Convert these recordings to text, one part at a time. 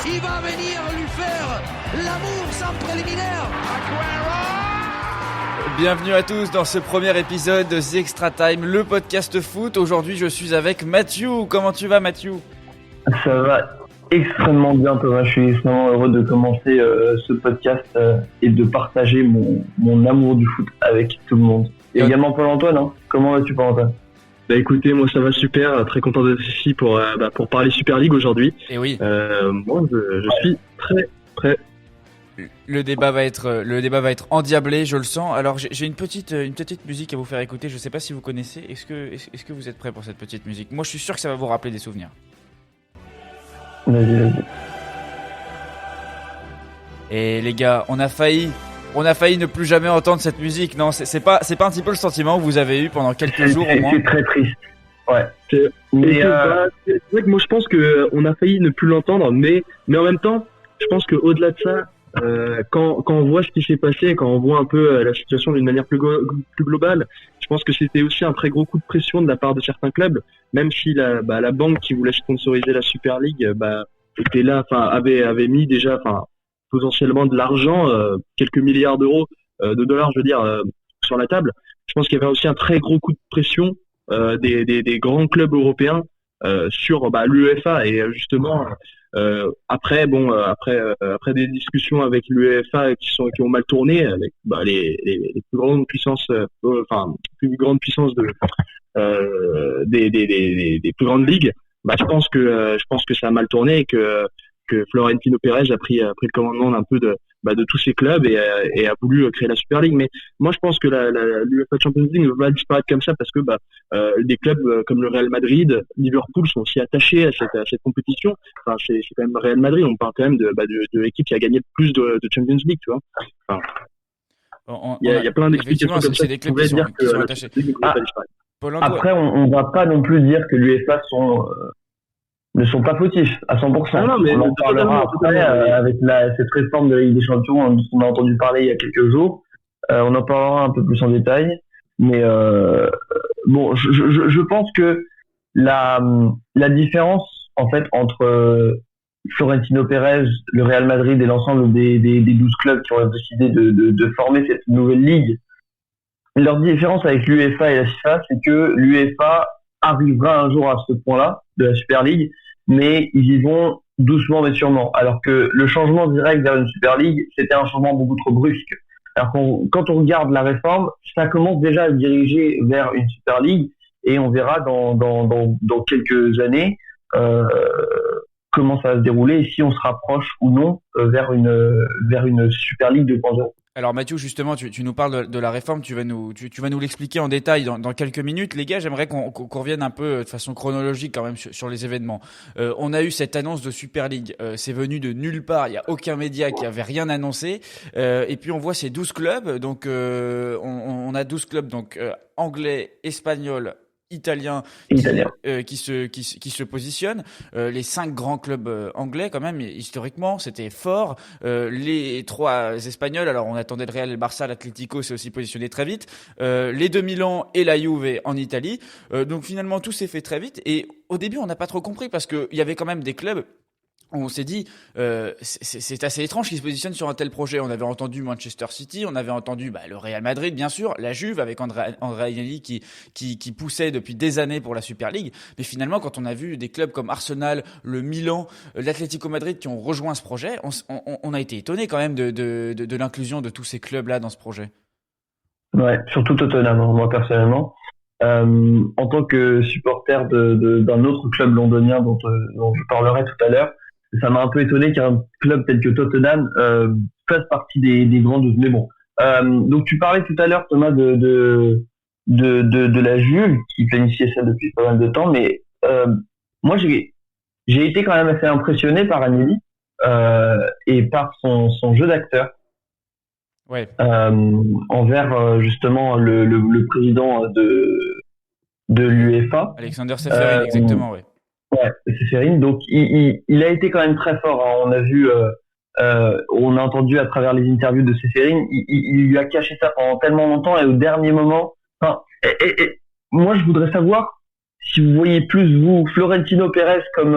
Il va venir lui faire l'amour sans préliminaire. Bienvenue à tous dans ce premier épisode de The Extra Time, le podcast foot. Aujourd'hui, je suis avec Mathieu. Comment tu vas, Mathieu ? Ça va extrêmement bien, Thomas. Je suis extrêmement heureux de commencer ce podcast et de partager mon amour du foot avec tout le monde. Et également Paul-Antoine, hein. Comment vas-tu, Paul-Antoine ? Bah écoutez, moi ça va super, très content d'être ici pour parler Super League aujourd'hui. Et oui. Moi je suis très prêt. Le débat va être endiablé, je le sens. Alors j'ai une petite musique à vous faire écouter. Je sais pas si vous connaissez. Est-ce que vous êtes prêts pour cette petite musique ? Moi je suis sûr que ça va vous rappeler des souvenirs. Vas-y. Et les gars, on a failli ne plus jamais entendre cette musique. Non, c'est pas un petit peu le sentiment que vous avez eu pendant quelques jours au moins ? C'est très triste. Ouais. C'est vrai que moi je pense que on a failli ne plus l'entendre, mais en même temps, je pense que au-delà de ça, quand on voit ce qui s'est passé, quand on voit un peu la situation d'une manière plus globale, je pense que c'était aussi un très gros coup de pression de la part de certains clubs, même si la banque qui voulait sponsoriser la Super League était là, avait mis déjà potentiellement de l'argent, quelques milliards d'euros, de dollars, je veux dire, sur la table. Je pense qu'il y avait aussi un très gros coup de pression des grands clubs européens sur l'UEFA, et justement après des discussions avec l'UEFA qui ont mal tourné avec les plus grandes puissances des plus grandes ligues, je pense que ça a mal tourné et que Florentino Pérez a pris le commandement d'un peu de tous ces clubs et a voulu créer la Super League. Mais moi, je pense que l'UEFA Champions League ne va pas disparaître comme ça, parce que des clubs comme le Real Madrid, Liverpool sont aussi attachés à cette compétition. C'est quand même Real Madrid. On parle quand même de l'équipe qui a gagné le plus de Champions League, tu vois. Il y a plein d'explications comme ça. C'est des clubs qui sont attachés. Après, on va pas non plus dire que l'UEFA ne sont pas fautifs à 100%. Non, mais on en parlera après avec cette réforme de la Ligue des Champions dont on a entendu parler il y a quelques jours. On en parlera un peu plus en détail. Mais je pense que la différence en fait entre Florentino Pérez, le Real Madrid et l'ensemble des 12 clubs qui ont décidé de former cette nouvelle ligue, leur différence avec l'UEFA et la FIFA, c'est que l'UEFA arrivera un jour à ce point-là de la Super League, mais ils y vont doucement mais sûrement. Alors que le changement direct vers une Super League, c'était un changement beaucoup trop brusque. Alors quand on regarde la réforme, ça commence déjà à se diriger vers une Super League, et on verra dans quelques années comment ça va se dérouler et si on se rapproche ou non vers une Super League 2.0. Alors Mathieu, justement, tu nous parles de la réforme, tu vas nous l'expliquer en détail dans quelques minutes. Les gars, j'aimerais qu'on revienne un peu de façon chronologique quand même sur les événements. On a eu cette annonce de Super League, c'est venu de nulle part, il y a aucun média qui avait rien annoncé. Et puis on voit ces 12 clubs, donc on a 12 clubs donc anglais, espagnols, italien qui se positionne, les 5 grands clubs anglais quand même historiquement c'était fort, les 3 espagnols, alors on attendait le Real et le Barça, l'Atlético s'est aussi positionné très vite, les 2 Milan et la Juve en Italie, donc finalement tout s'est fait très vite, et au début on n'a pas trop compris parce que il y avait quand même des clubs. On s'est dit, c'est assez étrange qu'ils se positionnent sur un tel projet. On avait entendu Manchester City, on avait entendu le Real Madrid, bien sûr, la Juve avec Andrea Agnelli qui poussait depuis des années pour la Super League. Mais finalement, quand on a vu des clubs comme Arsenal, le Milan, l'Atlético Madrid qui ont rejoint ce projet, on a été étonné quand même de l'inclusion de tous ces clubs-là dans ce projet. Ouais, surtout Tottenham, moi personnellement. En tant que supporter d'un autre club londonien dont je parlerai tout à l'heure, ça m'a un peu étonné qu'un club tel que Tottenham fasse partie des grands 12. Mais bon, donc tu parlais tout à l'heure, Thomas, de la Juve qui planifiait ça depuis pas mal de temps, mais moi j'ai été quand même assez impressionné par Agnelli et par son jeu d'acteur. Ouais. Envers justement le président de l'UEFA, Alexander Ceferin, exactement, ouais. Ouais, Ceferin. Donc il a été quand même très fort, hein. On a vu, on a entendu à travers les interviews de Ceferin, il lui a caché ça pendant tellement longtemps, et au dernier moment, et moi je voudrais savoir si vous voyez plus vous Florentino Pérez comme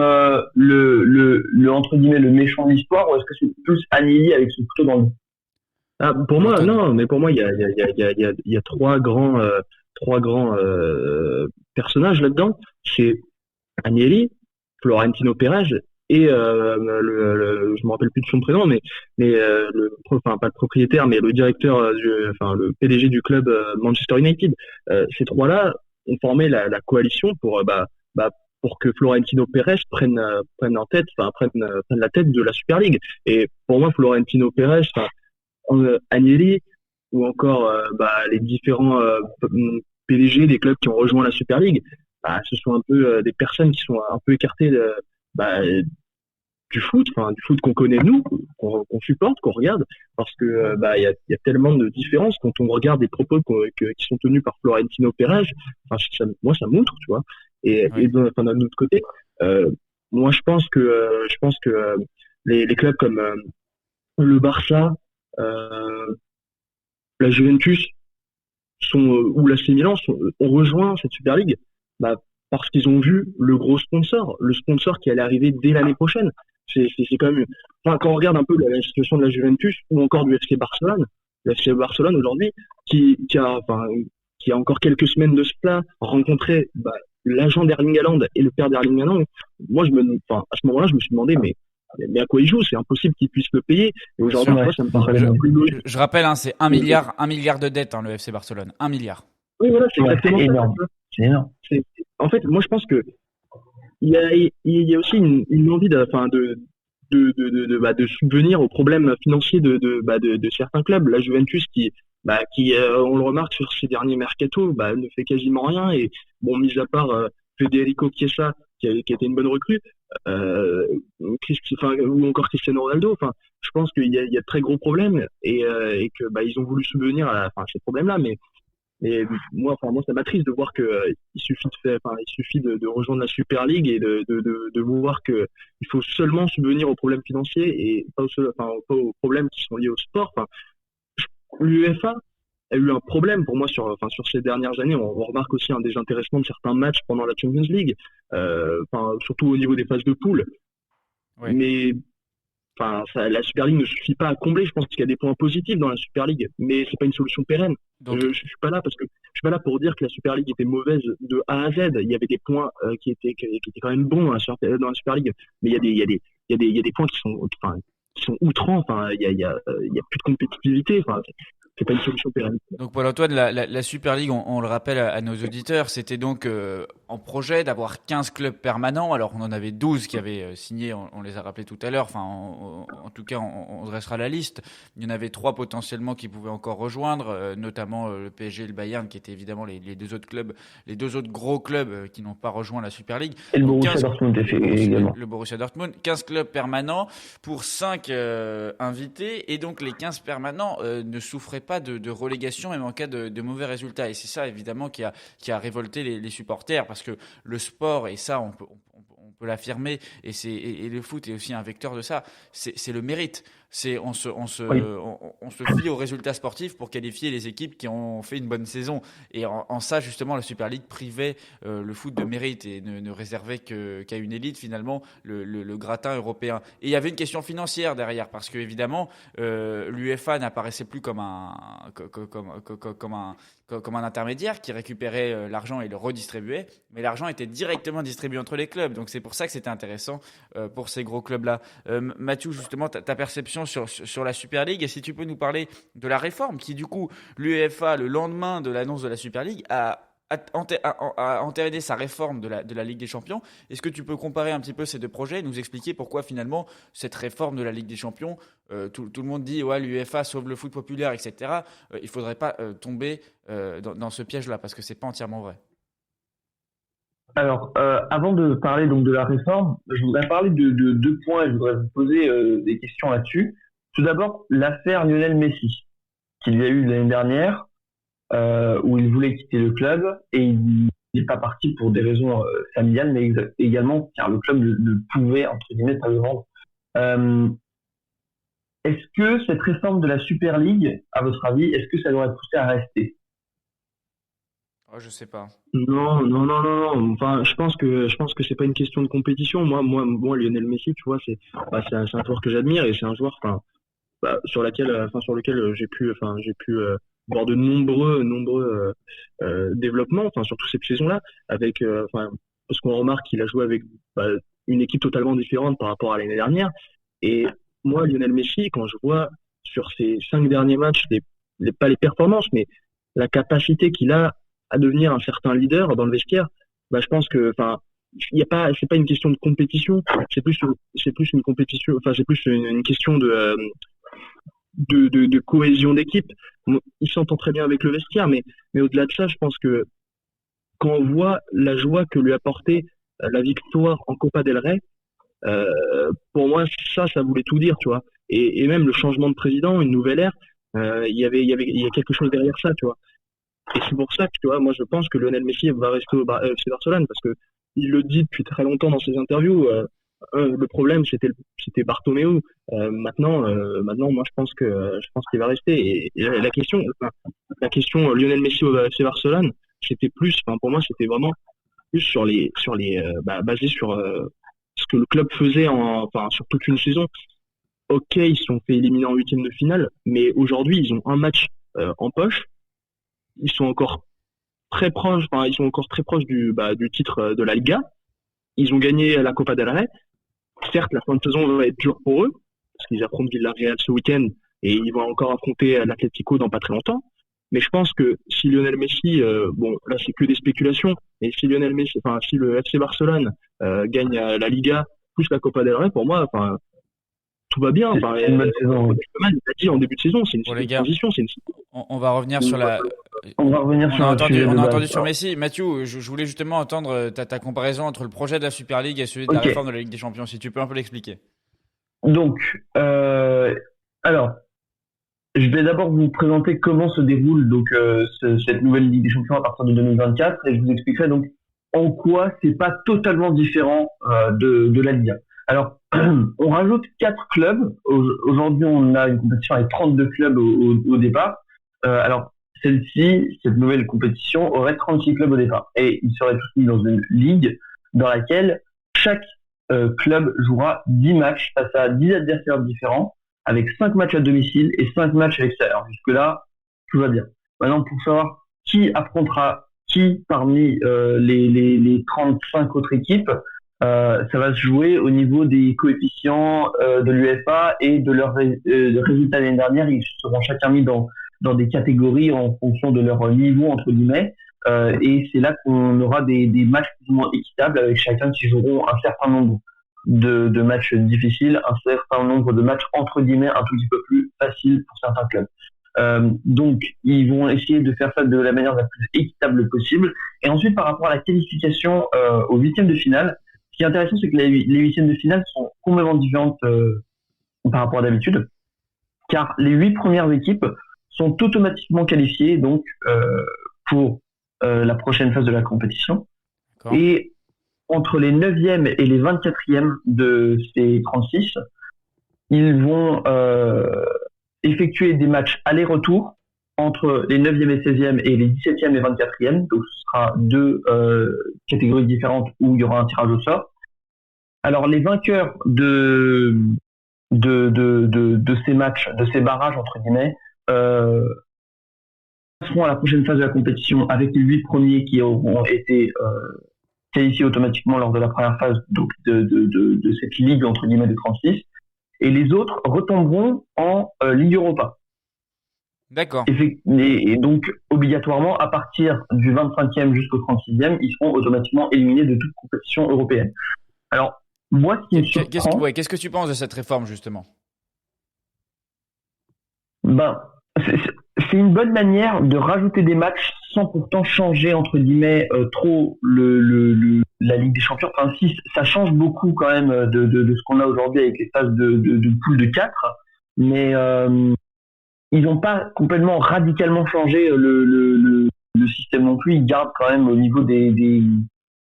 le entre guillemets le méchant de l'histoire, ou est-ce que c'est plus Agnelli avec son couteau dans le dos? Ah, pour moi, non, mais pour moi, il y a trois grands personnages là-dedans. C'est Agnelli, Florentino Pérez et je me rappelle plus de son prénom, enfin pas le propriétaire, mais le directeur, enfin le PDG du club Manchester United. Ces trois-là ont formé la coalition pour que Florentino Pérez prenne la tête de la Super League. Et pour moi, Florentino Pérez, Agnelli ou encore les différents PDG des clubs qui ont rejoint la Super League, ce sont un peu des personnes qui sont un peu écartées du foot qu'on connaît nous, qu'on supporte, qu'on regarde, parce que il y a tellement de différences quand on regarde des propos qui sont tenus par Florentino Pérez. Enfin, moi ça m'outre, tu vois. Et d'un autre côté, moi je pense que les clubs comme le Barça, la Juventus ou l'AC Milan ont rejoint cette Super League parce qu'ils ont vu le gros sponsor, le sponsor qui allait arriver dès l'année prochaine. C'est quand même, quand on regarde un peu la situation de la Juventus ou encore du FC Barcelone, le FC Barcelone aujourd'hui qui a encore quelques semaines de cela rencontré l'agent d'Erling Haaland et le père d'Erling Haaland. Moi à ce moment-là je me suis demandé mais à quoi il joue? C'est impossible qu'il puisse le payer. Et aujourd'hui, ça me paraît plus logique. Je rappelle, c'est 1 milliard de dettes, le FC Barcelone. 1 milliard. Oui, voilà, c'est exactement énorme. C'est énorme. En fait, moi, je pense que il y a aussi une envie de subvenir aux problèmes financiers de certains clubs. La Juventus qui on le remarque sur ces derniers mercatos, ne fait quasiment rien. Et bon, mis à part Federico Chiesa, qui a été une bonne recrue, ou encore Cristiano Ronaldo. Enfin, je pense qu'il y a de très gros problèmes et que ils ont voulu subvenir à ces problèmes-là, mais moi ça m'attriste de voir que il suffit de rejoindre la Super League et de voir que il faut seulement subvenir aux problèmes financiers et pas aux problèmes qui sont liés au sport. L'UEFA a eu un problème pour moi sur ces dernières années. On remarque aussi un désintéressement de certains matchs pendant la Champions League, surtout au niveau des phases de poule. Oui. Mais la Super League ne suffit pas à combler. Je pense qu'il y a des points positifs dans la Super League, mais c'est pas une solution pérenne. Donc, je suis pas là pour dire que la Super League était mauvaise de A à Z. Il y avait des points qui étaient quand même bons dans la Super League, mais il y a des points qui sont outrants. Il y a plus de compétitivité. C'est pas une solution pérenne. Donc Paul Antoine, la Super League, on le rappelle à nos auditeurs, c'était donc en projet d'avoir 15 clubs permanents. Alors on en avait 12 qui avaient signé, on les a rappelés tout à l'heure, en tout cas on dressera la liste. Il y en avait 3 potentiellement qui pouvaient encore rejoindre, notamment le PSG et le Bayern, qui étaient évidemment les deux autres clubs, les deux autres gros clubs qui n'ont pas rejoint la Super League. Et le Borussia Dortmund également. Le Borussia Dortmund, 15 clubs permanents pour 5 invités, et donc les 15 permanents ne souffraient pas de relégation, même en cas de mauvais résultats. Et c'est ça, évidemment, qui a révolté les supporters, parce que le sport, et ça, on peut l'affirmer, et le foot est aussi un vecteur de ça, c'est le mérite. On se fie aux résultats sportifs pour qualifier les équipes qui ont fait une bonne saison. Et en ça, justement, la Super League privait le foot de mérite et ne réservait qu'à une élite, finalement, le gratin européen. Et il y avait une question financière derrière, parce que évidemment, l'UEFA n'apparaissait plus comme un intermédiaire qui récupérait l'argent et le redistribuait, mais l'argent était directement distribué entre les clubs. Donc c'est pour ça que c'était intéressant pour ces gros clubs-là. Mathieu, justement, ta perception sur la Super League, et si tu peux nous parler de la réforme qui, du coup, l'UEFA, le lendemain de l'annonce de la Super League, a entériné sa réforme de la Ligue des Champions. Est-ce que tu peux comparer un petit peu ces deux projets et nous expliquer pourquoi finalement cette réforme de la Ligue des Champions, tout le monde dit l'UEFA sauve le foot populaire, etc. Il ne faudrait pas tomber dans ce piège-là, parce que ce n'est pas entièrement vrai. Alors, avant de parler donc de la réforme, je voudrais parler de 2 points et je voudrais vous poser des questions là-dessus. Tout d'abord, l'affaire Lionel Messi, qu'il y a eu l'année dernière, où il voulait quitter le club et il n'est pas parti pour des raisons familiales, mais également car le club ne pouvait, entre guillemets, pas le vendre. Est-ce que cette réforme de la Super League, à votre avis, est-ce que ça l'aurait poussé à rester ? Oh, je sais pas. Non, non, non, non, non. Enfin, je pense que c'est pas une question de compétition. Moi, Lionel Messi, tu vois, c'est un joueur que j'admire et c'est un joueur, enfin, sur lequel j'ai pu voir de nombreux développements, enfin, surtout cette saison-là, parce qu'on remarque qu'il a joué avec bah, une équipe totalement différente par rapport à l'année dernière. Et moi, Lionel Messi, quand je vois sur ses 5 derniers matchs, pas les performances, mais la capacité qu'il a à devenir un certain leader dans le vestiaire, bah, je pense que, enfin, c'est pas une question de compétition, c'est plus une compétition, enfin, c'est plus une question de cohésion d'équipe. Il s'entend très bien avec le vestiaire, mais au-delà de ça, je pense que quand on voit la joie que lui apportait la victoire en Copa del Rey, pour moi, ça voulait tout dire, tu vois. Et même le changement de président, une nouvelle ère, il y a quelque chose derrière ça, tu vois. Et c'est pour ça que, tu vois, moi, je pense que Lionel Messi va rester au FC Barcelone, parce que il le dit depuis très longtemps dans ses interviews. Le problème, c'était Bartomeu. Maintenant, moi, je pense qu'il va rester. Et la question Lionel Messi au FC Barcelone, c'était plus, enfin, pour moi, c'était vraiment plus basé sur ce que le club faisait enfin, sur toute une saison. Ok, ils se sont fait éliminer en huitième de finale, mais aujourd'hui, ils ont un match en poche. Ils sont encore très proches, enfin, ils sont encore très proches du titre de la Liga. Ils ont gagné la Copa del Rey. Certes, la fin de saison va être dure pour eux, parce qu'ils affrontent Villarreal ce week-end et ils vont encore affronter l'Atlético dans pas très longtemps. Mais je pense que si Lionel Messi, bon, là c'est que des spéculations, mais si Lionel Messi, enfin, si le FC Barcelone gagne la Liga plus la Copa del Rey, pour moi, enfin, tout va bien. Enfin, C'est une bonne saison. Oui. il a dit en début de saison, c'est Bon, les une gars, transition, c'est une. on va revenir sur la. On va revenir sur On a le entendu, sujet de on a base. entendu sur Messi. Mathieu, je voulais justement entendre ta comparaison entre le projet de la Super League et celui de la Ok. réforme de la Ligue des Champions, si tu peux un peu l'expliquer. Donc, alors, je vais d'abord vous présenter comment se déroule donc cette nouvelle Ligue des Champions à partir de 2024 et je vous expliquerai donc en quoi c'est pas totalement différent de la Ligue 1. Alors, on rajoute 4 clubs. Aujourd'hui, on a une compétition avec 32 clubs au départ. Alors, cette nouvelle compétition aurait 36 clubs au départ et ils seraient tous mis dans une ligue dans laquelle chaque club jouera 10 matchs face à 10 adversaires différents avec 5 matchs à domicile et 5 matchs à l'extérieur. Jusque-là, tout va bien. Maintenant, pour savoir qui affrontera qui parmi les 35 autres équipes, ça va se jouer au niveau des coefficients de l'UEFA et de leurs résultats l'année dernière. Ils seront chacun mis dans des catégories en fonction de leur niveau, entre guillemets. Et c'est là qu'on aura des matchs plus ou moins équitables avec chacun qui joueront un certain nombre de matchs difficiles, un certain nombre de matchs entre guillemets un tout petit peu plus faciles pour certains clubs. Donc ils vont essayer de faire ça de la manière la plus équitable possible. Et ensuite par rapport à la qualification aux huitièmes de finale, ce qui est intéressant c'est que les huitièmes de finale sont complètement différentes par rapport à d'habitude, car les 8 premières équipes sont automatiquement qualifiées donc pour la prochaine phase de la compétition. D'accord. Et entre les 9e et les 24e de ces 36, ils vont effectuer des matchs aller-retour entre les 9e et 16e et les 17e et 24e. Donc ce sera 2 catégories différentes où il y aura un tirage au sort. Alors les vainqueurs de ces matchs, de ces barrages entre guillemets, passeront à la prochaine phase de la compétition avec les 8 premiers qui auront été qualifiés automatiquement lors de la première phase donc de cette ligue entre guillemets de 36, et les autres retomberont en Ligue Europa. D'accord. Et donc obligatoirement à partir du 25e jusqu'au 36e, ils seront automatiquement éliminés de toute compétition européenne. Alors moi ce qui me surprend, Qu'est-ce que tu penses de cette réforme justement? ben c'est une bonne manière de rajouter des matchs sans pourtant changer entre guillemets trop la Ligue des Champions. Enfin, si ça change beaucoup quand même de ce qu'on a aujourd'hui avec les phases de poule de 4, mais ils n'ont pas complètement radicalement changé le système non plus. Ils gardent quand même au niveau des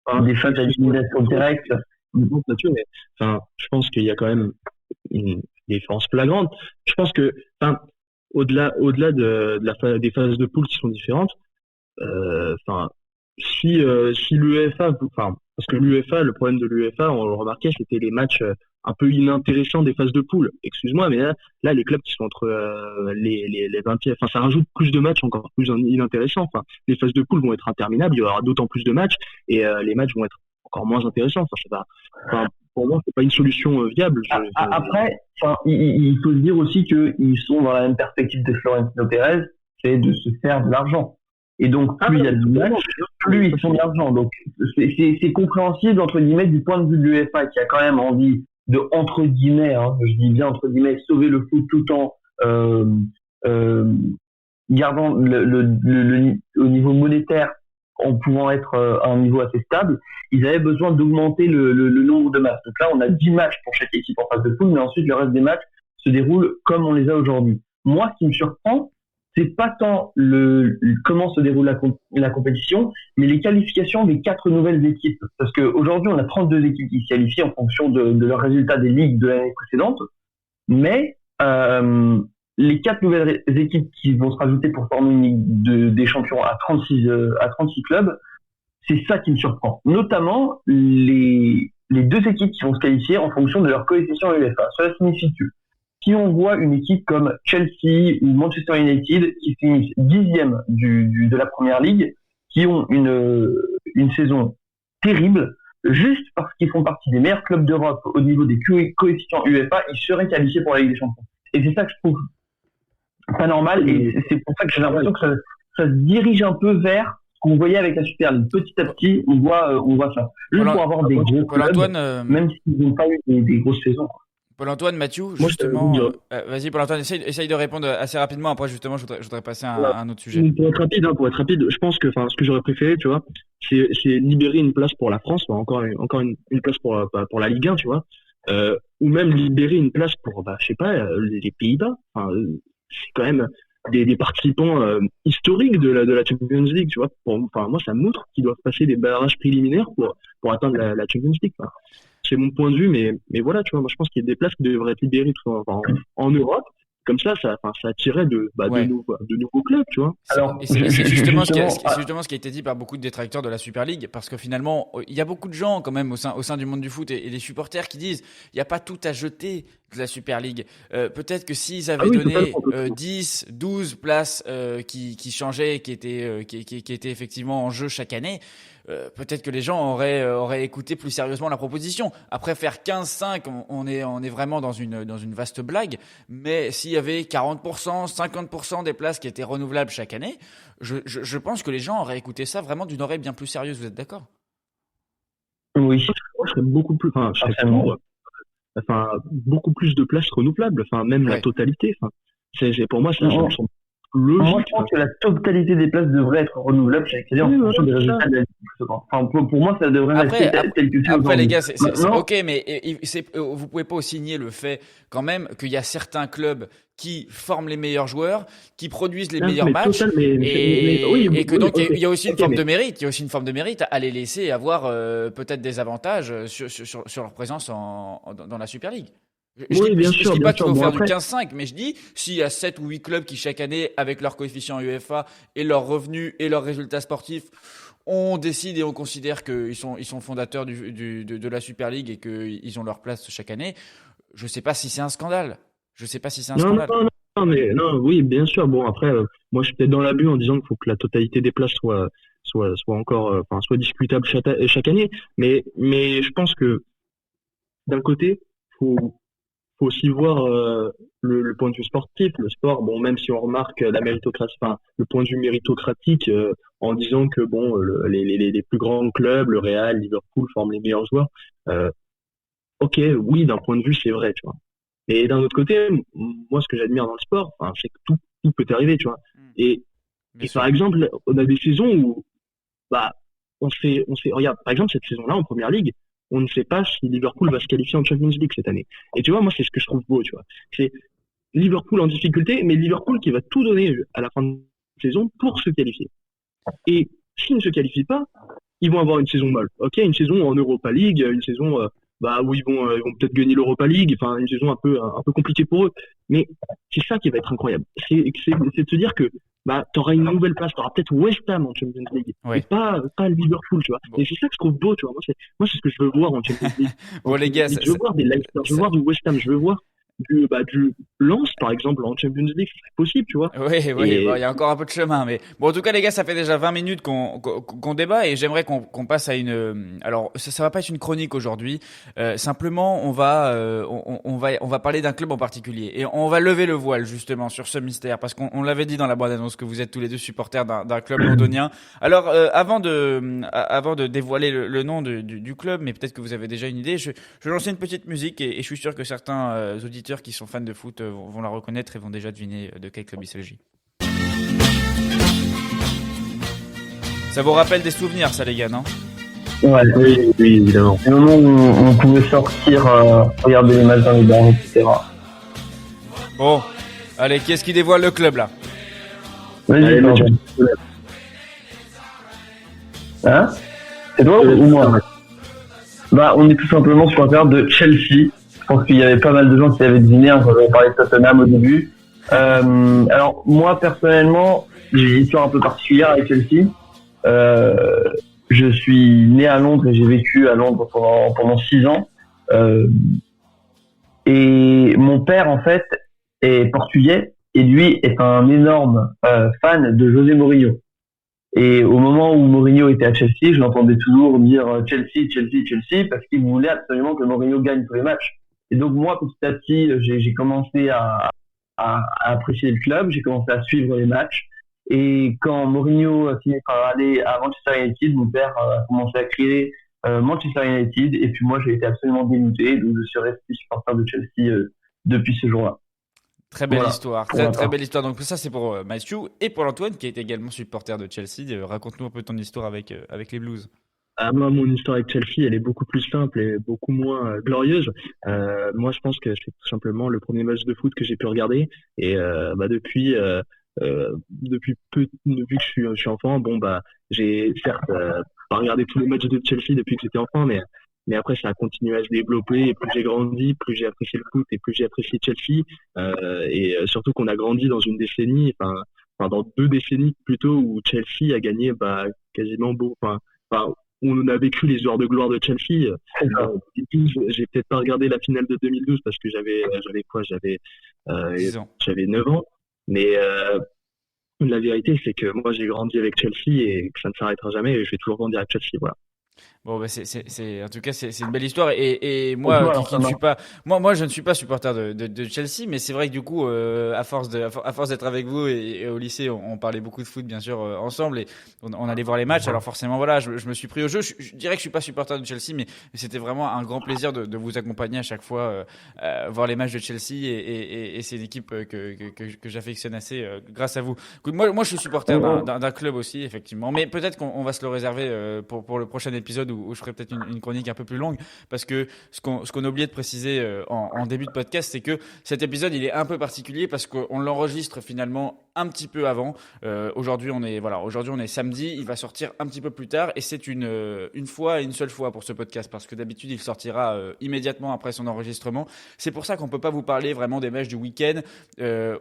phases d'élimination directe. Mais enfin, je pense qu'il y a quand même une différence flagrante. Je pense que, enfin, au-delà des phases de poule qui sont différentes, Enfin, si l'UEFA, enfin, parce que l'UEFA, le problème de l'UEFA, on le remarquait, c'était les matchs un peu inintéressants des phases de poule. Excuse-moi, mais là, les clubs qui sont entre les 20e, enfin, ça rajoute plus de matchs encore plus inintéressants. Enfin, les phases de poule vont être interminables, il y aura d'autant plus de matchs et les matchs vont être encore moins intéressants. Enfin, c'est pas, enfin, pour moi, c'est pas une solution viable. Après, enfin, il faut se dire aussi qu'ils sont dans la même perspective de Florentino Pérez, c'est de se faire de l'argent. Et donc, plus il y a de matchs, plus ils font de l'argent. Donc, c'est compréhensible, entre guillemets, du point de vue de l'UEFA, qui a quand même envie de, entre guillemets, je dis bien entre guillemets, sauver le foot tout en gardant au niveau monétaire, en pouvant être à un niveau assez stable. Ils avaient besoin d'augmenter le nombre de matchs. Donc là, on a 10 matchs pour chaque équipe en phase de poule, mais ensuite, le reste des matchs se déroulent comme on les a aujourd'hui. Moi, ce qui me surprend, c'est pas tant comment se déroule la compétition, mais les qualifications des 4 nouvelles équipes. Parce qu'aujourd'hui, on a 32 équipes qui se qualifient en fonction de leurs résultats des ligues de l'année précédente. Mais les 4 nouvelles équipes qui vont se rajouter pour former une ligue des champions à 36 clubs, c'est ça qui me surprend. Notamment les 2 équipes qui vont se qualifier en fonction de leur coefficient UEFA. Cela signifie que si on voit une équipe comme Chelsea ou Manchester United qui finissent 10e de la première ligue, qui ont une saison terrible, juste parce qu'ils font partie des meilleurs clubs d'Europe au niveau des coefficients UEFA, ils seraient qualifiés pour la Ligue des Champions. Et c'est ça que je trouve pas normal, et c'est pour ça que j'ai l'impression que ça se dirige un peu vers ce qu'on voyait avec la Super League. Petit à petit, on voit ça. Juste pour avoir des gros clubs, même s'ils n'ont pas eu des grosses saisons. Paul-Antoine, Mathieu, justement, vas-y Paul-Antoine, essaye de répondre assez rapidement. Après, justement, je voudrais passer à un autre sujet. Pour être rapide, je pense que, ce que j'aurais préféré, tu vois, c'est libérer une place pour la France, encore une place pour la Ligue 1, tu vois, ou même libérer une place pour, je sais pas, les Pays-Bas. Enfin, c'est quand même des participants historiques de la Champions League, tu vois. Moi, ça montre qu'ils doivent passer des barrages préliminaires pour atteindre la Champions League. Enfin, c'est mon point de vue, mais voilà, tu vois, moi je pense qu'il y a des places qui devraient être libérées en Europe. Comme ça attirait de nouveaux clubs, tu vois. C'est justement ce qui a été dit par beaucoup de détracteurs de la Super League, parce que finalement, il y a beaucoup de gens quand même au sein du monde du foot et des supporters qui disent il n'y a pas tout à jeter de la Super League. Peut-être que s'ils avaient donné 10, 12 places qui changeaient, qui étaient effectivement en jeu chaque année, peut-être que les gens auraient écouté plus sérieusement la proposition. Après, faire 15-5, on est vraiment dans une vaste blague, mais s'il y avait 40%, 50% des places qui étaient renouvelables chaque année, je pense que les gens auraient écouté ça vraiment d'une oreille bien plus sérieuse. Vous êtes d'accord? Oui. Je serais beaucoup plus, beaucoup plus de places renouvelables, même la totalité. Pour moi, ça me semble logique. Moi, je pense que la totalité des places devrait être renouvelable chaque année en fonction des résultats de la Ligue. Pour moi, ça devrait rester tel que c'est. Après, les gars, c'est ok, mais vous pouvez pas aussi nier le fait quand même qu'il y a certains clubs qui forment les meilleurs joueurs, qui produisent les meilleurs matchs, et que donc il y a aussi une forme de mérite. Il y a aussi une forme de mérite à les laisser avoir peut-être des avantages sur leur présence dans la Super League. Je dis pas qu'il faut faire du 15-5, mais je dis, s'il y a 7 ou 8 clubs qui chaque année, avec leur coefficient UEFA et leurs revenus et leurs résultats sportifs, on décide et on considère qu'ils sont fondateurs de la Super League et qu'ils ont leur place chaque année, je sais pas si c'est un scandale. Oui, bien sûr. Bon, après, moi, je suis peut-être dans l'abus en disant qu'il faut que la totalité des places soit discutable chaque année. Mais je pense que d'un côté, faut aussi voir le point de vue sportif, le sport. Bon, même si on remarque la méritocratie, le point de vue méritocratique, en disant que les plus grands clubs, le Real, Liverpool forment les meilleurs joueurs. Ok, oui, d'un point de vue, c'est vrai, tu vois. Et d'un autre côté, moi, ce que j'admire dans le sport, c'est que tout peut arriver, tu vois. Et par exemple, on a des saisons où, regarde, par exemple, cette saison-là, en Première Ligue, on ne sait pas si Liverpool va se qualifier en Champions League cette année. Et tu vois, moi, c'est ce que je trouve beau, tu vois. C'est Liverpool en difficulté, mais Liverpool qui va tout donner à la fin de la saison pour se qualifier. Et s'ils ne se qualifient pas, ils vont avoir une saison molle. Ok, une saison en Europa League, une saison bah oui, ils vont peut-être gagner l'Europa League, enfin une saison un peu compliquée pour eux. Mais c'est ça qui va être incroyable. C'est de se dire que bah t'auras une nouvelle place, t'auras peut-être West Ham en Champions League, Oui. et pas Liverpool, tu vois. Bon. Et c'est ça que je trouve beau, tu vois. Moi c'est ce que je veux voir en Champions League. Bon, les gars, Je veux voir des Leicester, je veux voir du West Ham, je veux voir du Lens par exemple en Champions League, c'est possible, tu vois. Oui, Et bon, il y a encore un peu de chemin, mais bon, en tout cas, les gars, ça fait déjà 20 minutes qu'on débat et j'aimerais qu'on passe à alors, ça va pas être une chronique aujourd'hui. Simplement, on va parler d'un club en particulier et on va lever le voile justement sur ce mystère parce qu'on l'avait dit dans la bande-annonce que vous êtes tous les deux supporters d'un club londonien. Alors, avant de dévoiler le nom du club, mais peut-être que vous avez déjà une idée, je vais lancer une petite musique et je suis sûr que certains auditeurs qui sont fans de foot vont la reconnaître et vont déjà deviner de quel club il s'agit. Ça vous rappelle des souvenirs, ça, les gars, non? Ouais, oui, évidemment. le moment où on pouvait sortir, regarder les matchs dans les bars, etc. Bon, allez, qui est-ce qui dévoile le club, là? Vas-y, Allez, Florent. Hein? C'est toi ou moi? Bah, on est tout simplement supporters de Chelsea. Je pense qu'il y avait pas mal de gens qui avaient deviné, hein, quand j'avais parlé de Tottenham au début. Alors, moi, personnellement, j'ai une histoire un peu particulière avec Chelsea. Je suis né à Londres et j'ai vécu à Londres pendant 6 ans. Et mon père, en fait, est portugais et lui est un énorme fan de José Mourinho. Et au moment où Mourinho était à Chelsea, je l'entendais toujours dire Chelsea, Chelsea, Chelsea, parce qu'il voulait absolument que Mourinho gagne tous les matchs. Et donc moi, petit à petit, j'ai commencé à apprécier le club, j'ai commencé à suivre les matchs. Et quand Mourinho a fini par aller à Manchester United, mon père a commencé à crier Manchester United. Et puis moi, j'ai été absolument dégoûté, donc je suis resté supporter de Chelsea depuis ce jour-là. Très belle Voilà. histoire, très belle histoire. Donc ça, c'est pour Matthew et pour Antoine, qui est également supporter de Chelsea. Raconte-nous un peu ton histoire avec les Blues. Moi, mon histoire avec Chelsea, elle est beaucoup plus simple et beaucoup moins glorieuse. Moi, je pense que c'est tout simplement le premier match de foot que j'ai pu regarder. Et depuis que je suis enfant, bon bah j'ai certes pas regardé tous les matchs de Chelsea depuis que j'étais enfant, mais après ça a continué à se développer. Et plus j'ai grandi, plus j'ai apprécié le foot et plus j'ai apprécié Chelsea. Surtout qu'on a grandi dans une décennie, enfin dans 2 décennies plutôt, où Chelsea a gagné quasiment beau. Enfin, on a vécu les heures de gloire de Chelsea. J'ai peut-être pas regardé la finale de 2012 parce que j'avais 9 ans. Mais la vérité, c'est que moi, j'ai grandi avec Chelsea et que ça ne s'arrêtera jamais et je vais toujours grandir avec Chelsea. Voilà. Bon, bah en tout cas, c'est une belle histoire. Et moi, qui ne suis pas, moi, je ne suis pas supporter de Chelsea, mais c'est vrai que du coup, à force d'être avec vous et au lycée, on parlait beaucoup de foot, bien sûr, ensemble, et on allait voir les matchs. Alors forcément, voilà, je me suis pris au jeu. Je dirais que je suis pas supporter de Chelsea, mais c'était vraiment un grand plaisir de vous accompagner à chaque fois, voir les matchs de Chelsea, et c'est une équipe que j'affectionne assez, grâce à vous. Écoute, moi, je suis supporter d'un club aussi, effectivement, mais peut-être qu'on va se le réserver pour le prochain épisode où je ferai peut-être une chronique un peu plus longue, parce que ce qu'on a oublié de préciser en début de podcast, c'est que cet épisode, il est un peu particulier parce qu'on l'enregistre finalement un petit peu avant. Aujourd'hui on est samedi, il va sortir un petit peu plus tard, et c'est une seule fois pour ce podcast, parce que d'habitude il sortira immédiatement après son enregistrement. C'est pour ça qu'on peut pas vous parler vraiment des matchs du week-end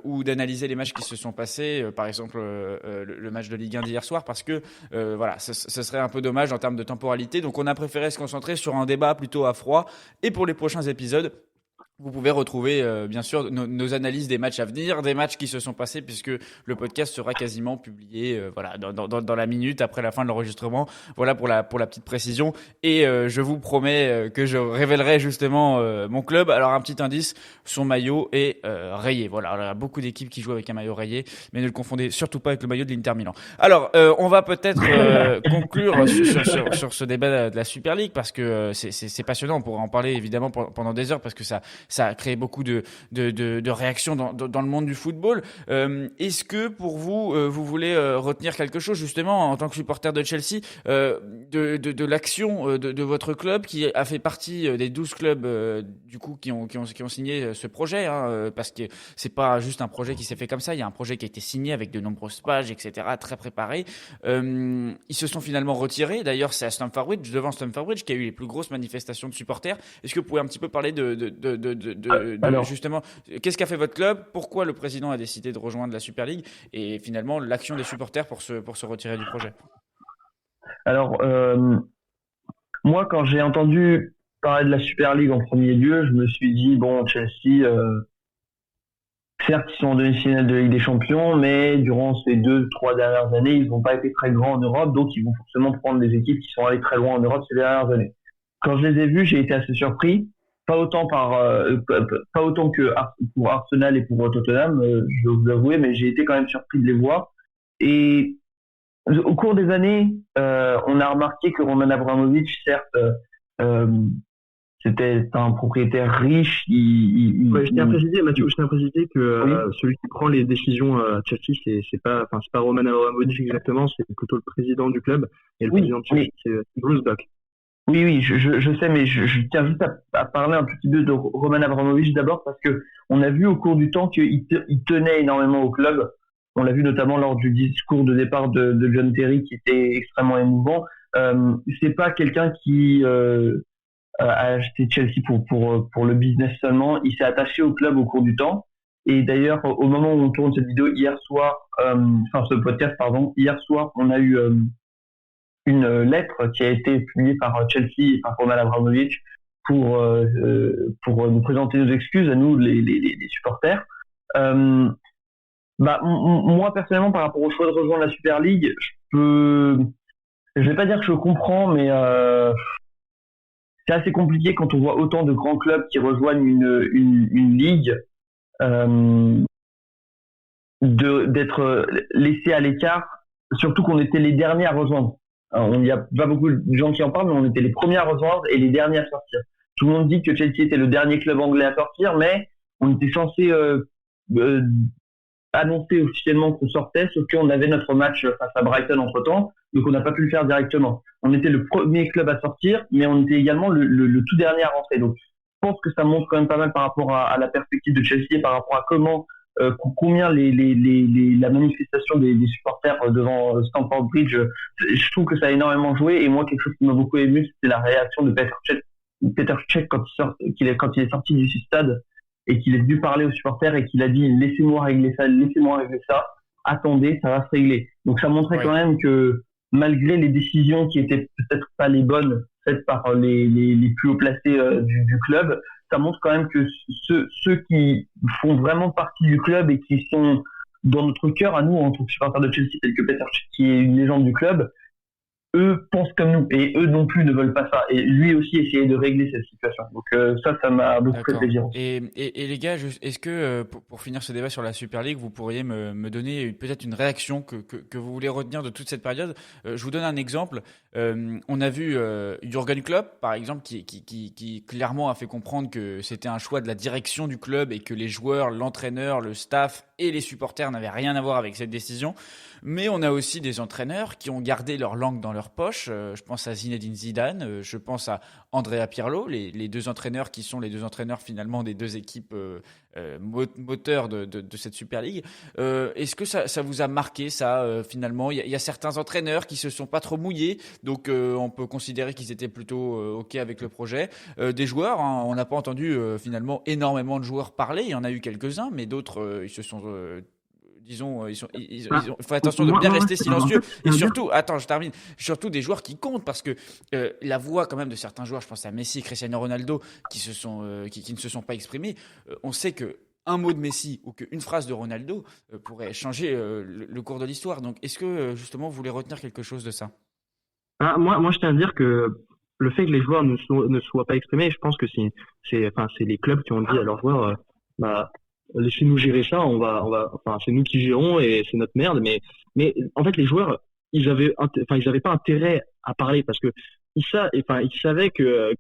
ou d'analyser les matchs qui se sont passés, par exemple le match de Ligue 1 d'hier soir, parce que ce serait un peu dommage en termes de temporalité. Donc on a préféré se concentrer sur un débat plutôt à froid. Et pour les prochains épisodes, vous pouvez retrouver bien sûr nos analyses des matchs à venir, des matchs qui se sont passés, puisque le podcast sera quasiment publié dans la minute après la fin de l'enregistrement. Voilà pour la petite précision. Et je vous promets que je révélerai justement mon club. Alors un petit indice, son maillot est rayé. Voilà, il y a beaucoup d'équipes qui jouent avec un maillot rayé, mais ne le confondez surtout pas avec le maillot de l'Inter Milan. Alors on va peut-être conclure sur ce débat de la Super League, parce que c'est passionnant. On pourra en parler évidemment pendant des heures, parce que ça ça a créé beaucoup de réactions dans le monde du football. Est-ce que pour vous, vous voulez retenir quelque chose justement en tant que supporter de Chelsea de l'action de votre club qui a fait partie des 12 clubs du coup qui ont signé ce projet, hein, parce que c'est pas juste un projet qui s'est fait comme ça, il y a un projet qui a été signé avec de nombreuses pages, etc., très préparé. Ils se sont finalement retirés. D'ailleurs, c'est à Stamford Bridge, devant Stamford Bridge, qu'il y a eu les plus grosses manifestations de supporters. Est-ce que vous pouvez un petit peu parler Alors, justement, qu'est-ce qu'a fait votre club? Pourquoi le président a décidé de rejoindre la Super League? Et finalement, l'action des supporters pour se retirer du projet. alors moi, quand j'ai entendu parler de la Super League en premier lieu, je me suis dit, bon, Chelsea, certes, ils sont en demi-finale de Ligue des Champions, mais durant ces 2-3 dernières années, ils n'ont pas été très grands en Europe, donc ils vont forcément prendre des équipes qui sont allées très loin en Europe ces dernières années. Quand je les ai vus, j'ai été assez surpris. Pas autant que pour Arsenal et pour Tottenham, je dois vous avouer, mais j'ai été quand même surpris de les voir. Et au cours des années, on a remarqué que Roman Abramovich, certes, c'était un propriétaire riche. Je tiens à préciser, Mathieu, que Oui. celui qui prend les décisions à Chelsea, c'est pas Roman Abramovich exactement, c'est plutôt le président du club. Et le Oui, président de Chelsea, oui. c'est Bruce Buck. Oui, je sais, mais je tiens juste à parler un petit peu de Roman Abramovich d'abord parce que on a vu au cours du temps qu'il tenait énormément au club. On l'a vu notamment lors du discours de départ de John Terry qui était extrêmement émouvant. C'est pas quelqu'un qui a acheté Chelsea pour le business seulement. Il s'est attaché au club au cours du temps. Et d'ailleurs, au moment où on tourne cette vidéo ce podcast, pardon, hier soir, on a eu une lettre qui a été publiée par Chelsea et par Roman Abramovich pour nous présenter nos excuses à nous, les supporters. Moi, personnellement, par rapport au choix de rejoindre la Super League, je vais pas dire que je comprends, mais c'est assez compliqué quand on voit autant de grands clubs qui rejoignent une ligue, d'être laissés à l'écart, surtout qu'on était les derniers à rejoindre. Il y a pas beaucoup de gens qui en parlent, mais on était les premiers à rejoindre et les derniers à sortir. Tout le monde dit que Chelsea était le dernier club anglais à sortir, mais on était censé annoncer officiellement qu'on sortait, sauf qu'on avait notre match face à Brighton entre-temps, donc on n'a pas pu le faire directement. On était le premier club à sortir, mais on était également le tout dernier à rentrer. Donc je pense que ça montre quand même pas mal par rapport à la perspective de Chelsea, par rapport à combien la manifestation des supporters devant Stamford Bridge, je trouve que ça a énormément joué. Et moi, quelque chose qui m'a beaucoup ému, c'était la réaction de Peter Cech quand il est sorti du stade et qu'il est venu parler aux supporters et qu'il a dit laissez-moi régler ça, attendez, ça va se régler. Donc ça montrait quand même que malgré les décisions qui étaient peut-être pas les bonnes faites par les plus haut placés du club, ça montre quand même que ceux qui font vraiment partie du club et qui sont dans notre cœur à nous en tant que supporters de Chelsea, tel que Peter Cech qui est une légende du club, eux pensent comme nous et eux non plus ne veulent pas ça, et lui aussi essayait de régler cette situation. Donc ça m'a beaucoup fait plaisir. Et les gars, est-ce que pour finir ce débat sur la Super League, vous pourriez me donner peut-être une réaction que vous voulez retenir de toute cette période? Je vous donne un exemple. On a vu Jürgen Klopp, par exemple, qui clairement a fait comprendre que c'était un choix de la direction du club et que les joueurs, l'entraîneur, le staff et les supporters n'avaient rien à voir avec cette décision. Mais on a aussi des entraîneurs qui ont gardé leur langue dans leur poche. Je pense à Zinedine Zidane, je pense à Andrea Pirlo, les deux entraîneurs qui sont les deux entraîneurs finalement des deux équipes moteurs de cette Super League. Est-ce que ça vous a marqué ça finalement? Il y a certains entraîneurs qui se sont pas trop mouillés, donc on peut considérer qu'ils étaient plutôt OK avec le projet. Des joueurs, hein, on n'a pas entendu finalement énormément de joueurs parler. Il y en a eu quelques-uns, mais d'autres ils se sont disons, ils faut attention de bien rester silencieux. Et surtout, attends, je termine. Surtout des joueurs qui comptent, parce que la voix quand même de certains joueurs, je pense à Messi, Cristiano Ronaldo, qui ne se sont pas exprimés. On sait que un mot de Messi ou qu'une phrase de Ronaldo pourrait changer le cours de l'histoire. Donc, est-ce que justement vous voulez retenir quelque chose de ça? Moi, je tiens à dire que le fait que les joueurs ne soient pas exprimés, je pense que c'est les clubs qui ont dit à leurs joueurs, laissez-nous gérer ça, c'est nous qui gérons et c'est notre merde. Mais en fait, les joueurs, ils avaient pas intérêt à parler, parce que ils savaient que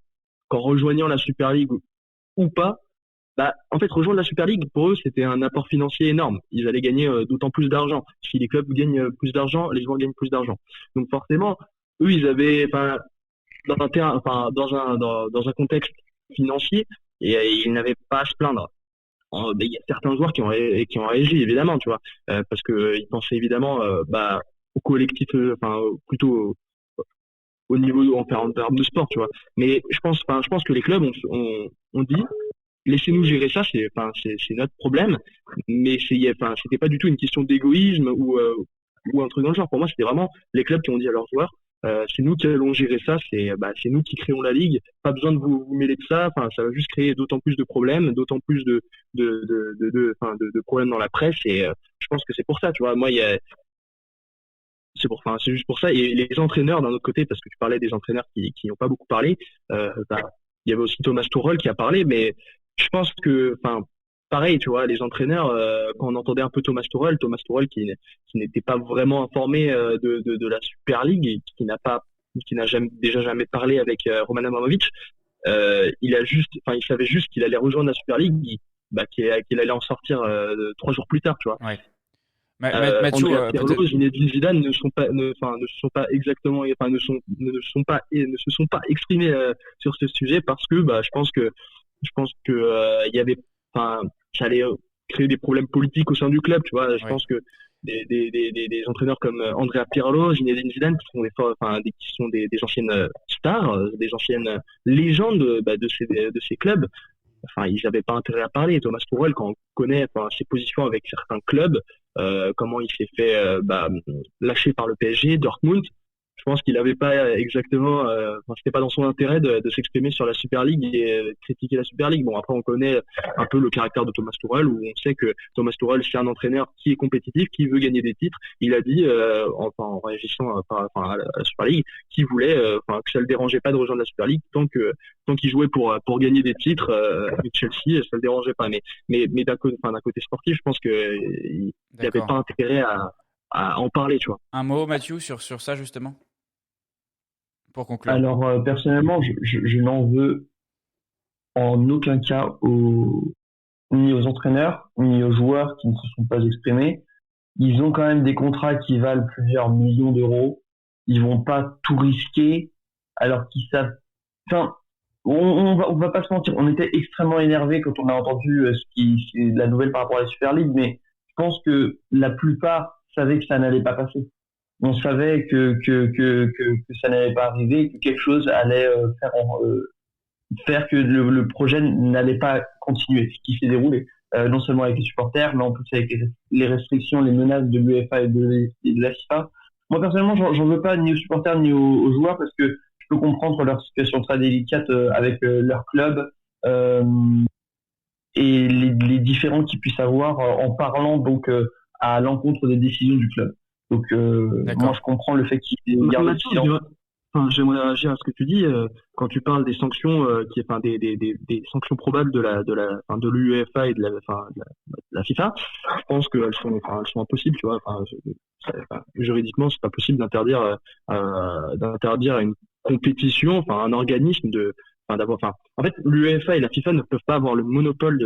qu'en rejoignant la Super League ou pas, Bah, en fait, rejoindre la Super League, pour eux, c'était un apport financier énorme. Ils allaient gagner d'autant plus d'argent. Si les clubs gagnent plus d'argent, les joueurs gagnent plus d'argent. Donc forcément, eux, ils avaient, enfin, dans un contexte financier, et ils n'avaient pas à se plaindre. Ben, il y a certains joueurs qui ont réagi, évidemment, tu vois, parce que ils pensaient évidemment, bah, au collectif, enfin, plutôt au niveau en termes de sport, tu vois. Mais je pense que les clubs ont dit, laissez-nous gérer ça, c'est notre problème, mais c'était pas du tout une question d'égoïsme ou un truc dans le genre. Pour moi, c'était vraiment les clubs qui ont dit à leurs joueurs, c'est nous qui allons gérer ça, c'est nous qui créons la ligue, pas besoin de vous mêler de ça, enfin, ça va juste créer d'autant plus de problèmes, d'autant plus de problèmes dans la presse, et je pense que c'est pour ça, tu vois. Moi, c'est juste pour ça. Et les entraîneurs, d'un autre côté, parce que tu parlais des entraîneurs qui n'ont pas beaucoup parlé, bah, il y avait aussi Thomas Tuchel qui a parlé, mais je pense que, enfin, pareil, tu vois, les entraîneurs, quand on entendait un peu Thomas Tuchel qui n'était pas vraiment informé de la Super League et qui n'a jamais parlé avec Roman Abramovich, il savait juste qu'il allait rejoindre la Super League, qu'il allait en sortir 3 jours plus tard, tu vois. Ouais. Mathieu, Andrea Pirlo, Zinedine Zidane ne sont pas exactement, enfin ne se sont pas exprimés sur ce sujet parce que je pense que il y avait, enfin, ça allait créer des problèmes politiques au sein du club, tu vois. Je pense que des entraîneurs comme Andrea Pirlo, Zinedine Zidane, qui sont des anciennes stars, des anciennes légendes de ces clubs. Enfin, ils n'avaient pas intérêt à parler. Thomas Tuchel, quand on connaît ses positions avec certains clubs, comment il s'est fait lâcher par le PSG, Dortmund, je pense qu'il n'avait pas exactement, c'était pas dans son intérêt de s'exprimer sur la Super League et critiquer la Super League. Bon, après on connaît un peu le caractère de Thomas Tuchel, où on sait que Thomas Tuchel c'est un entraîneur qui est compétitif, qui veut gagner des titres. Il a dit, en réagissant à la Super League, qu'il voulait, que ça le dérangeait pas de rejoindre la Super League tant qu'il jouait pour gagner des titres avec Chelsea, ça le dérangeait pas. Mais d'un côté sportif, je pense que il n'y avait pas intérêt à en parler, tu vois. Un mot, Mathieu, sur ça justement, pour conclure. Alors personnellement, je n'en veux en aucun cas ni aux entraîneurs ni aux joueurs qui ne se sont pas exprimés. Ils ont quand même des contrats qui valent plusieurs millions d'euros. Ils vont pas tout risquer alors qu'ils savent. Enfin, on va pas se mentir. On était extrêmement énervés quand on a entendu la nouvelle par rapport à la Super League, mais je pense que la plupart savaient que ça n'allait pas passer. On savait que ça n'allait pas arriver, que quelque chose allait faire que le projet n'allait pas continuer, ce qui s'est déroulé. Non seulement avec les supporters, mais en plus avec les restrictions, les menaces de l'UEFA et de la FIFA. Moi, personnellement, j'en veux pas ni aux supporters ni aux joueurs parce que je peux comprendre leur situation très délicate avec leur club et les différends qu'ils puissent avoir en parlant donc à l'encontre des décisions du club. Donc moi, je comprends le fait qu'ils gardent le silence. J'aimerais réagir à ce que tu dis quand tu parles des sanctions des sanctions probables de l'UEFA et de la FIFA. Je pense qu'elles sont impossibles, tu vois. Juridiquement, c'est pas possible d'interdire une compétition, un organisme en fait, l'UEFA et la FIFA ne peuvent pas avoir le monopole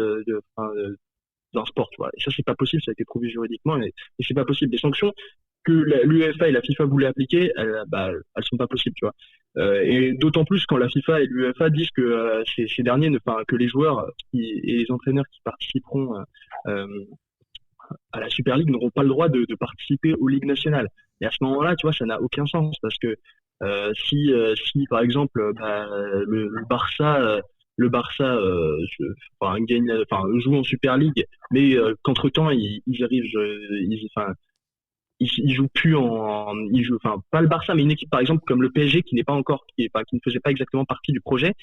d'un sport, tu vois. Et ça, c'est pas possible, ça a été prouvé juridiquement et c'est pas possible. Des sanctions que l'UEFA et la FIFA voulaient appliquer, elles sont pas possibles, tu vois. Et d'autant plus quand la FIFA et l'UEFA disent que ces derniers, que les joueurs et les entraîneurs qui participeront à la Super League n'auront pas le droit de participer aux ligues nationales. Et à ce moment-là, tu vois, ça n'a aucun sens parce que si par exemple le Barça joue en Super League, mais qu'entre-temps ils jouent plus pas le Barça, mais une équipe par exemple comme le PSG qui n'est pas encore, qui ne faisait pas exactement partie du projet,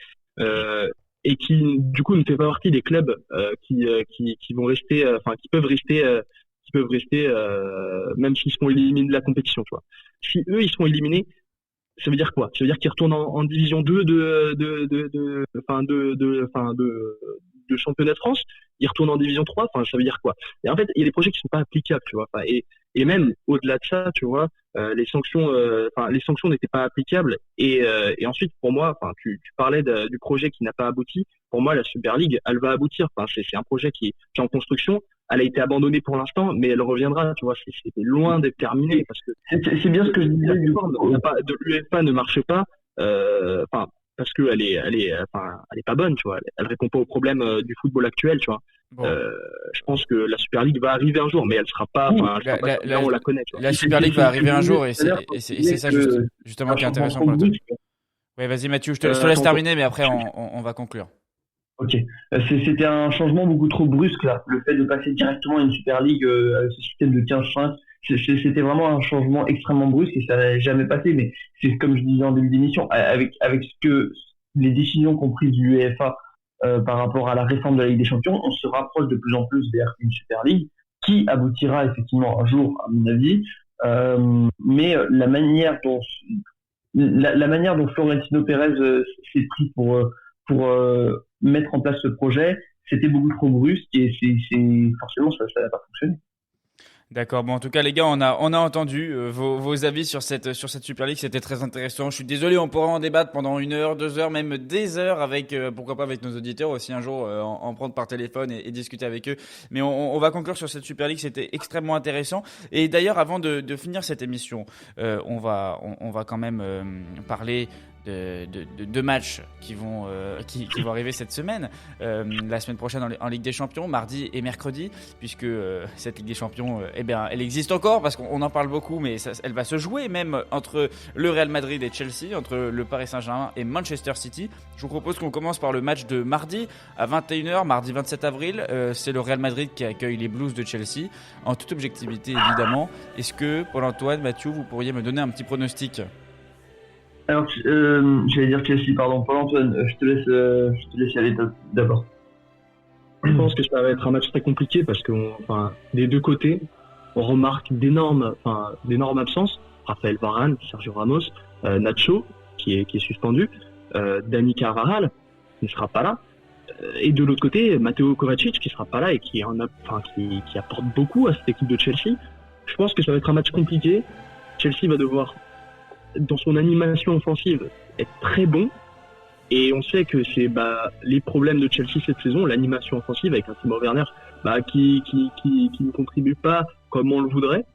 et qui du coup ne fait pas partie des clubs qui vont rester, qui peuvent rester même s'ils seront éliminés de la compétition, tu vois. Si eux ils sont éliminés, ça veut dire quoi? Ça veut dire qu'ils retournent en division 2 de de championnat de France, il retourne en Division 3, enfin, ça veut dire quoi? Et en fait, il y a des projets qui sont pas applicables, tu vois. Enfin, et même au-delà de ça, tu vois, les sanctions n'étaient pas applicables. Et ensuite, pour moi, enfin, tu parlais du projet qui n'a pas abouti. Pour moi, la Super League, elle va aboutir. Enfin, c'est un projet qui est en construction. Elle a été abandonnée pour l'instant, mais elle reviendra, tu vois. C'était loin d'être terminé parce que C'est bien ce que je disais du coup. l'UEFA ne marche pas, enfin, parce que elle est pas bonne, tu vois. Elle répond pas aux problèmes du football actuel, tu vois. Bon. Je pense que la Super League va arriver un jour, mais elle sera pas, là, on la connaît, tu vois. La Super League va arriver un jour et c'est ça justement qui est intéressant pour la tête. Oui, vas-y Mathieu, je te laisse terminer, mais après on va conclure. Ok. C'était un changement beaucoup trop brusque là. Le fait de passer directement à une Super League avec ce système de 15-5, c'était vraiment un changement extrêmement brusque et ça n'avait jamais passé. Mais c'est comme je disais en début d'émission, avec ce que les décisions qu'ont prises l'UEFA par rapport à la réforme de la Ligue des Champions, on se rapproche de plus en plus vers une Super League qui aboutira effectivement un jour, à mon avis. Mais la manière dont Florentino Pérez s'est pris pour mettre en place ce projet, c'était beaucoup trop brusque et forcément ça n'a pas fonctionné. D'accord. Bon, en tout cas, les gars, on a entendu vos avis sur cette Super League. C'était très intéressant. Je suis désolé, on pourra en débattre pendant 1 heure, 2 heures, même des heures avec, pourquoi pas avec nos auditeurs aussi un jour, en prendre par téléphone et discuter avec eux. Mais on va conclure sur cette Super League. C'était extrêmement intéressant. Et d'ailleurs, avant de finir cette émission, on va quand même parler de 2 matchs qui vont arriver cette semaine, la semaine prochaine en Ligue des Champions, mardi et mercredi, puisque cette Ligue des Champions, elle existe encore parce qu'on en parle beaucoup, mais elle va se jouer même entre le Real Madrid et Chelsea, entre le Paris Saint-Germain et Manchester City. Je vous propose qu'on commence par le match de mardi à 21h, mardi 27 avril. C'est le Real Madrid qui accueille les Blues de Chelsea, en toute objectivité évidemment. Est-ce que, Paul-Antoine, Mathieu, vous pourriez me donner un petit pronostic ? Alors, j'allais dire Chelsea, pardon. Paul-Antoine, je te laisse y aller d'abord. Je pense que ça va être un match très compliqué parce que, des deux côtés, on remarque d'énormes absences. Raphaël Varane, Sergio Ramos, Nacho, qui est suspendu, Dani Carvajal, qui ne sera pas là. Et de l'autre côté, Mateo Kovacic, qui sera pas là et qui apporte beaucoup à cette équipe de Chelsea. Je pense que ça va être un match compliqué. Chelsea va devoir, dans son animation offensive, être très bon. Et on sait que c'est les problèmes de Chelsea cette saison, l'animation offensive avec un Timo Werner qui ne contribue pas comme on le voudrait.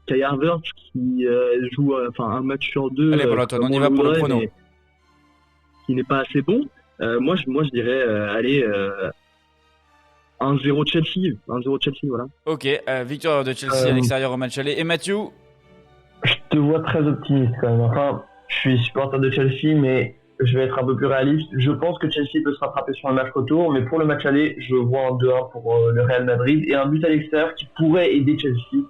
Kai Havertz qui joue un match sur 2. Allez, voilà, on y va pour le prono. Qui n'est pas assez bon. Moi je dirais 1-0 Chelsea. 1-0 Chelsea, voilà. Ok, victoire de Chelsea à l'extérieur au match aller. Et Mathieu ? Je te vois très optimiste quand même. Enfin, je suis supporter de Chelsea, mais je vais être un peu plus réaliste. Je pense que Chelsea peut se rattraper sur un match retour, mais pour le match aller, je vois un 2-1 pour le Real Madrid et un but à l'extérieur qui pourrait aider Chelsea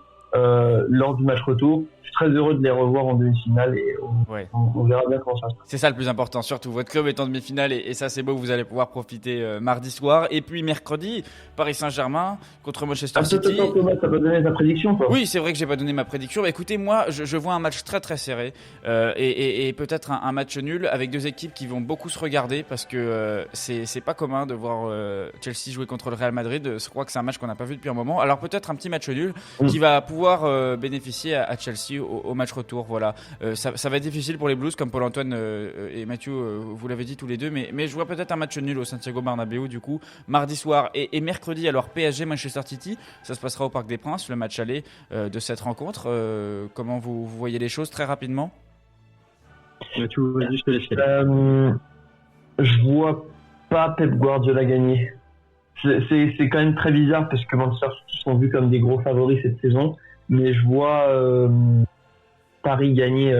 lors du match retour. Je suis très heureux de les revoir en demi-finale et on verra bien comment ça se passe. C'est ça le plus important, surtout votre club est en demi-finale et ça c'est beau, vous allez pouvoir profiter mardi soir. Et puis mercredi, Paris Saint-Germain contre Manchester City. Thomas, t'as pas donné ta prédiction, toi ? Oui, c'est vrai que j'ai pas donné ma prédiction. Écoutez, moi je vois un match très très serré et peut-être un match nul avec 2 équipes qui vont beaucoup se regarder parce que c'est pas commun de voir Chelsea jouer contre le Real Madrid. Je crois que c'est un match qu'on n'a pas vu depuis un moment. Alors peut-être un petit match nul qui va pouvoir bénéficier à Chelsea au match retour. Voilà, ça va être difficile pour les Blues comme Paul-Antoine et Mathieu vous l'avez dit tous les deux, mais je vois peut-être un match nul au Santiago Bernabéu du coup mardi soir et mercredi. Alors PSG Manchester City, ça se passera au Parc des Princes, le match aller de cette rencontre. Comment vous voyez les choses très rapidement? Mathieu, vas-y, je te laisse. Je vois pas Pep Guardiola gagner. C'est quand même très bizarre parce que Manchester City sont vus comme des gros favoris cette saison, mais je vois Paris gagner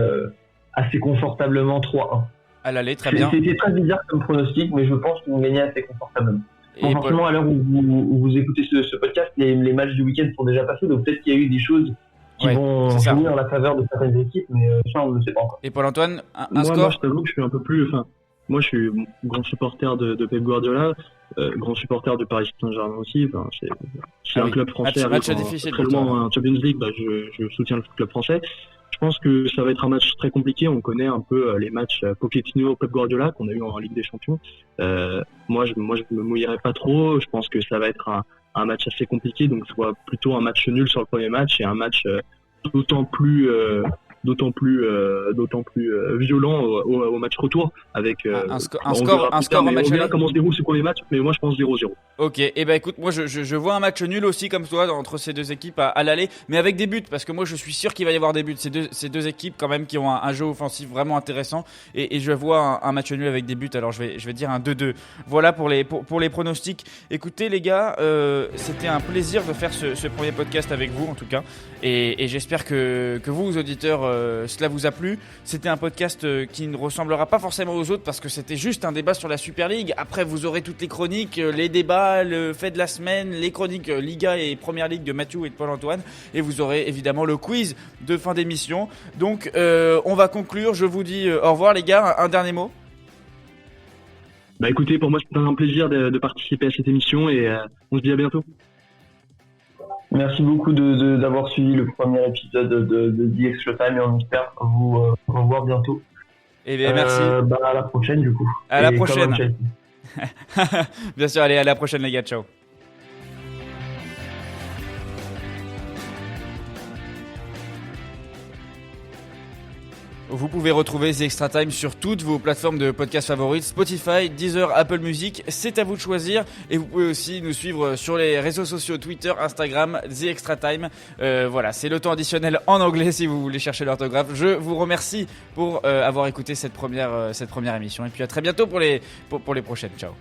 assez confortablement 3-1. À l'aller, très bien. C'était très bizarre comme pronostic, mais je pense qu'ils vont gagner assez confortablement. Bon, forcément, à l'heure où vous écoutez ce podcast, les matchs du week-end sont déjà passés, donc peut-être qu'il y a eu des choses qui vont jouer en la faveur de certaines équipes, mais ça, on ne le sait pas encore. Et Paul-Antoine, un score? Moi, je t'avoue que je suis un peu plus... Moi, je suis grand supporter de Pep Guardiola, grand supporter de Paris Saint-Germain aussi. C'est un club français. Match difficile très loin en Champions League, je soutiens le club français. Je pense que ça va être un match très compliqué. On connaît un peu les matchs Pochettino, Pep Guardiola qu'on a eu en Ligue des Champions. Moi, je me mouillerai pas trop. Je pense que ça va être un match assez compliqué. Donc, je vois plutôt un match nul sur le premier match et un match d'autant plus violent au match retour avec un score en match on verra aller. comment se déroule ce premier match, mais moi je pense 0-0. Ok, et ben écoute, moi je vois un match nul aussi comme toi entre ces deux équipes à l'aller, mais avec des buts, parce que moi je suis sûr qu'il va y avoir des buts. Ces deux équipes quand même qui ont un jeu offensif vraiment intéressant, et je vois un match nul avec des buts. Alors je vais dire un 2-2. Voilà pour les pronostics. Écoutez les gars, c'était un plaisir de faire ce premier podcast avec vous en tout cas, et j'espère que vous auditeurs cela vous a plu. C'était un podcast qui ne ressemblera pas forcément aux autres parce que c'était juste un débat sur la Super League. Après vous aurez toutes les chroniques, les débats, le fait de la semaine, les chroniques Liga et Première Ligue de Mathieu et de Paul-Antoine, et vous aurez évidemment le quiz de fin d'émission. Donc on va conclure, je vous dis au revoir les gars, un dernier mot. Bah écoutez, pour moi c'est un plaisir de participer à cette émission et on se dit à bientôt. Merci beaucoup d'avoir suivi le premier épisode de The Extra Time et on espère vous revoir bientôt. Et bien merci. À la prochaine du coup. À la prochaine. Bien sûr, allez, à la prochaine les gars, ciao. Vous pouvez retrouver The Extra Time sur toutes vos plateformes de podcast favorites, Spotify, Deezer, Apple Music, c'est à vous de choisir. Et vous pouvez aussi nous suivre sur les réseaux sociaux Twitter, Instagram, The Extra Time. Voilà, c'est le temps additionnel en anglais si vous voulez chercher l'orthographe. Je vous remercie pour avoir écouté cette première émission. Et puis à très bientôt pour les prochaines. Ciao.